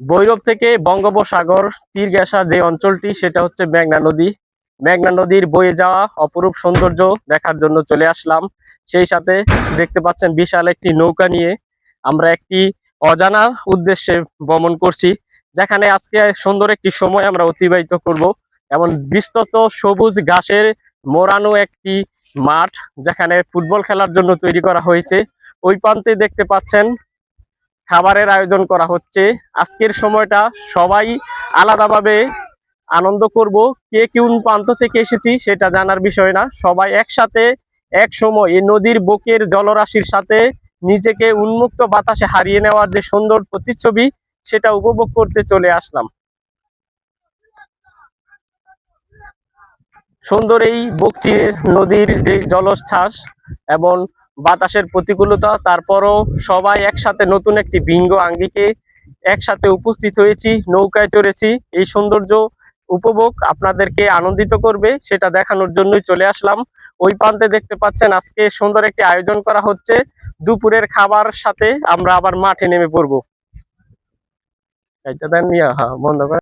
ভৈরব থেকে বঙ্গোপসাগর তীর ঘেঁষা যে অঞ্চলটি সেটা হচ্ছে মেঘনা নদী। মেঘনা নদীর বয়ে যাওয়া অপরূপ সৌন্দর্য দেখার জন্য চলে আসলাম। সেই সাথে দেখতে পাচ্ছেন বিশাল একটি নৌকা নিয়ে আমরা একটি অজানা উদ্দেশ্যে ভ্রমণ করছি, যেখানে আজকে সুন্দর একটি সময় আমরা অতিবাহিত করব। এমন বিস্তৃত সবুজ ঘাসের মোড়ানো একটি মাঠ, যেখানে ফুটবল খেলার জন্য তৈরি করা হয়েছে। ওই প্রান্তে দেখতে পাচ্ছেন খাবারের আয়োজন করা হচ্ছে। আজকের সময়টা সবাই আলাদাভাবে আনন্দ করব। কে কোন প্রান্ত থেকে এসেছি সেটা জানার বিষয় না, সবাই একসাথে এক সময় এই নদীর বুকের জলরাশির সাথে নিজেকে উন্মুক্ত বাতাসে হারিয়ে নেওয়ার যে সুন্দর প্রতিচ্ছবি সেটা উপভোগ করতে চলে আসলাম। সুন্দর এই বকচি নদীর যে জলোচ্ছ্বাস এবং বাতাসের প্রতিকূলতা, তারপরও সবাই একসাথে নতুন একটি ভিন্ন আঙ্গিকে একসাথে উপস্থিত হয়েছি, নৌকায় চড়েছি। এই সৌন্দর্য উপভোগ আপনাদেরকে আনন্দিত করবে সেটা দেখানোর জন্যই চলে আসলাম। ওই প্রান্তে দেখতে পাচ্ছেন আজকে সুন্দর একটি আয়োজন করা হচ্ছে। দুপুরের খাবার সাথে আমরা আবার মাঠে নেমে পড়বো। এটা দেন, হ্যাঁ বন্ধ করে।